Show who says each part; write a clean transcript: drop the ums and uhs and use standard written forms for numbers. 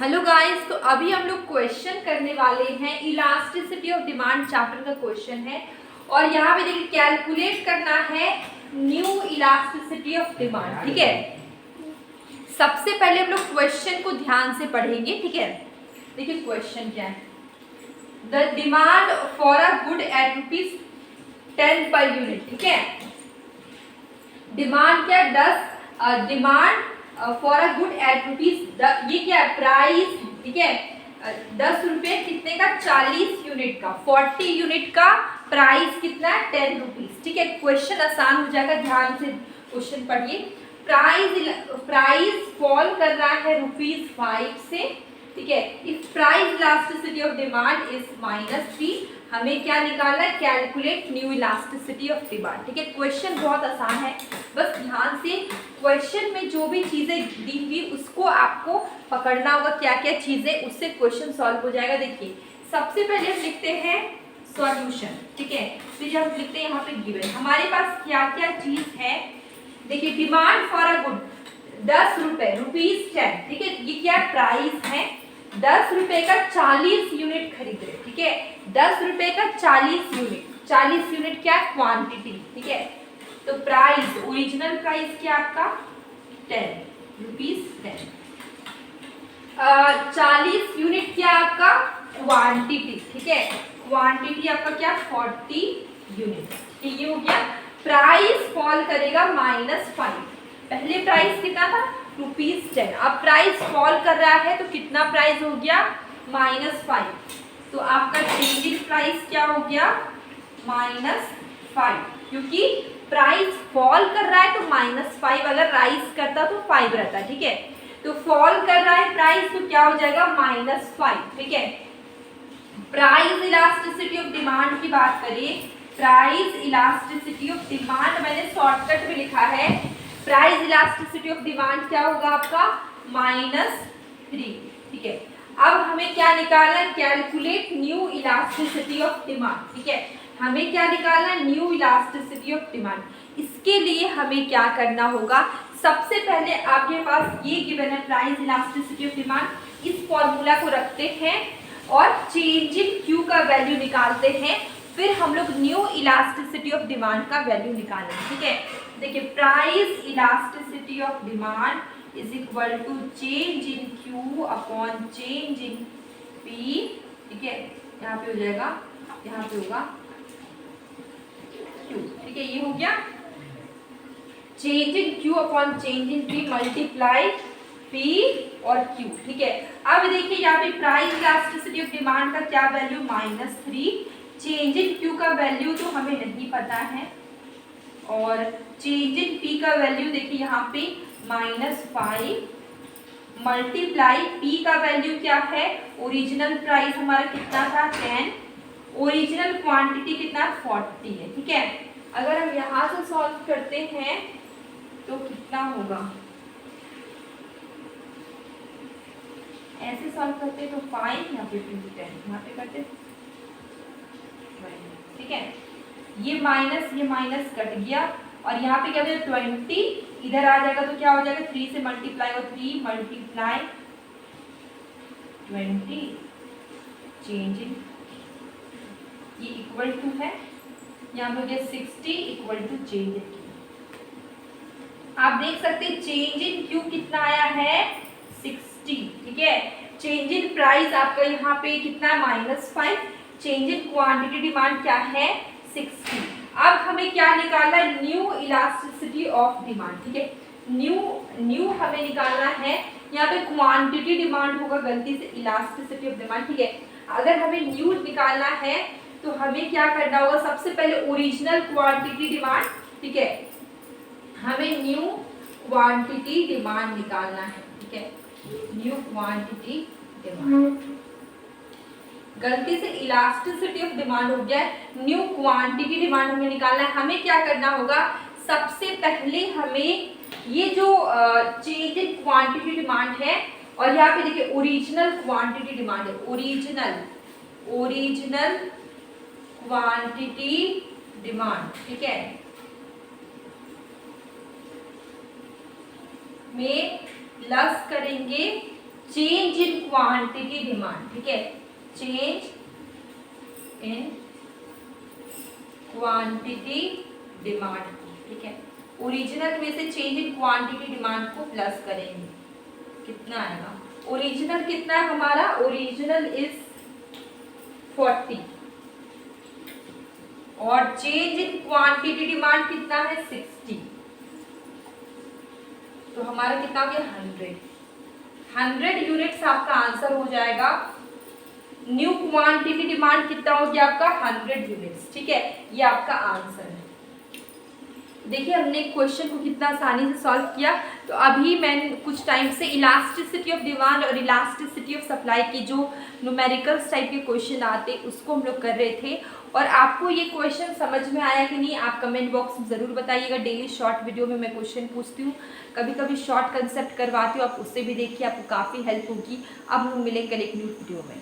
Speaker 1: Hello guys, तो अभी हम लोग क्वेश्चन करने वाले हैं। इलास्टिसिटी ऑफ डिमांड चैप्टर का क्वेश्चन है और यहाँ पे देखिए कैलकुलेट करना है न्यू इलास्टिसिटी ऑफ डिमांड। ठीक है, सबसे पहले हम लोग क्वेश्चन को ध्यान से पढ़ेंगे। ठीक है, देखिए क्वेश्चन क्या है। The demand for a good at ₹10 per unit. ठीक है, डिमांड क्या है? 10 demand for a good at ₹10। ये क्या है? प्राइस। ठीक है, 10 रुपये कितने का? 40 यूनिट का। 40 यूनिट का प्राइस कितना है? 10 रुपीज। ठीक है, क्वेश्चन आसान हो जाएगा, ध्यान से क्वेश्चन पढ़िए। प्राइस फॉल कर रहा है ₹5 से। ठीक है, if price elasticity of demand is -3, हमें क्या निकालना है? Calculate new elasticity of demand. ठीक है, क्वेश्चन बहुत आसान है, बस ध्यान से क्वेश्चन में जो भी चीजें दी हुई उसको आपको पकड़ना होगा, क्या क्या चीजें, उससे क्वेश्चन सॉल्व हो जाएगा। देखिए सबसे पहले हम लिखते हैं सॉल्यूशन। ठीक है, फिर हम लिखते हैं यहाँ पे गिवन। हमारे पास क्या क्या चीज है? देखिए डिमांड फॉर अ गुड 10 रुपए, ₹10। ठीक है, ये क्या प्राइस है? 10 रुपए का 40 यूनिट खरीद रहे। ठीक है, 10 रुपए का 40 यूनिट। 40 यूनिट क्या? क्वांटिटी। ठीक है, तो प्राइस, ओरिजिनल प्राइस क्या आपका? 10 ₹10। 40 यूनिट क्या आपका? क्वांटिटी। ठीक है, क्वांटिटी आपका क्या? 40 यूनिट। ठीक, ये हो गया। प्राइस फॉल करेगा -5। पहले प्राइस कितना था? ₹10। अब प्राइस फॉल कर रहा है तो कितना प्राइस हो गया? -5। तो आपका चेंजिंग प्राइस क्या हो गया? -5, क्योंकि प्राइस फॉल कर रहा है तो -5, अगर राइज करता तो 5 रहता। ठीक है, तो फॉल कर रहा है प्राइस तो क्या हो जाएगा? -5। ठीक है, प्राइस इलास्टिसिटी ऑफ डिमांड की बात करें। प्राइस इलास्टिसिटी ऑफ डिमांड मैंने शॉर्टकट में लिखा है। प्राइस इलास्टिसिटी ऑफ डिमांड क्या होगा आपका? -3। ठीक है, अब हमें क्या निकालना है? Calculate new elasticity of demand. ठीक है, हमें क्या निकालना है? New elasticity of demand. इसके लिए हमें क्या करना होगा? सबसे पहले आपके पास ये गिवन है प्राइस इलास्टिसिटी ऑफ डिमांड। इस फॉर्मूला को रखते हैं और चेंज इन क्यू का वैल्यू निकालते हैं, फिर हम लोग न्यू इलास्टिसिटी ऑफ डिमांड का वैल्यू निकालेंगे। ठीक है, देखिए price elasticity of demand is equal to change in Q upon change in P. ठीक है, यहाँ पे हो जाएगा, यहाँ पे होगा क्यू। ठीक है, ये हो गया change in Q upon change in P multiply P और क्यू। ठीक है, अब देखिए यहाँ पे प्राइस इलास्टिसिटी ऑफ डिमांड का क्या वैल्यू? -3। चेंज इन क्यू का वैल्यू तो हमें नहीं पता है और चेंज इन पी का वैल्यू देखिए यहाँ पे -5 मल्टीप्लाई पी का वैल्यू क्या है? ओरिजिनल प्राइस हमारा कितना था? 10। ओरिजिनल क्वांटिटी कितना? 40 है। ठीक है, अगर हम यहाँ से सॉल्व करते हैं तो कितना होगा? ऐसे सॉल्व करते तो 5, यहाँ पे 10, यहाँ पे करते। ठीक है, ये माइनस कट गया और यहाँ पे क्या हो जाएगा? 20 इधर आ जाएगा तो क्या हो जाएगा? 3 से मल्टीप्लाई और 3 मल्टीप्लाई 20 चेंज इन, ये इक्वल टू है, यहाँ पे हो गया 60 equal to change in Q. आप देख सकते हैं चेंज इन क्यू कितना आया है? 60। ठीक है, चेंज इन प्राइस आपका यहाँ पे कितना? -5। चेंज इन क्वांटिटी डिमांड क्या है? 60। अब हमें क्या निकालना है? New elasticity of demand. ठीक है, न्यू हमें निकालना है। यहाँ पे क्वांटिटी डिमांड होगा, गलती से इलास्टिसिटी ऑफ डिमांड। ठीक है, अगर हमें न्यू निकालना है तो हमें क्या करना होगा? सबसे पहले ओरिजिनल क्वांटिटी डिमांड। ठीक है, हमें न्यू क्वांटिटी डिमांड निकालना है। ठीक है, न्यू क्वांटिटी डिमांड, गलती से इलास्टिसिटी ऑफ डिमांड हो गया, न्यू क्वांटिटी डिमांड हमें निकालना है। हमें क्या करना होगा? सबसे पहले हमें ये जो चेंज इन क्वांटिटी डिमांड है और यहाँ पे देखिए ओरिजिनल क्वांटिटी डिमांड है, ओरिजिनल क्वांटिटी डिमांड। ठीक है, में प्लस करेंगे चेंज इन क्वांटिटी डिमांड, ठीक है, चेंज इन क्वांटिटी डिमांड, ठीक है, ओरिजिनल में से चेंज इन क्वांटिटी डिमांड को प्लस करेंगे, कितना आएगा, ओरिजिनल कितना है हमारा, ओरिजिनल इज 40 और चेंज इन क्वांटिटी डिमांड कितना है 60, तो हमारा कितना हो गया 100 यूनिट्स आपका आंसर हो जाएगा। न्यू क्वांटिटी डिमांड कितना हो गया आपका 100 यूनिट्स, ठीक है, ये आपका आंसर है। देखिए हमने क्वेश्चन को कितना आसानी से सॉल्व किया। तो अभी मैंने कुछ टाइम से इलास्टिसिटी ऑफ डिमांड और इलास्टिसिटी ऑफ सप्लाई की जो न्यूमेरिकल्स टाइप के क्वेश्चन आते उसको हम लोग कर रहे थे, और आपको ये क्वेश्चन समझ में आया कि नहीं आप कमेंट बॉक्स में ज़रूर बताइएगा। डेली शॉर्ट वीडियो में मैं क्वेश्चन पूछती हूँ, कभी कभी शॉर्ट कंसेप्ट करवाती हूँ, आप उससे भी देखिए, आपको काफ़ी हेल्प होगी। अब हम मिलेंगे कल एक न्यू वीडियो में।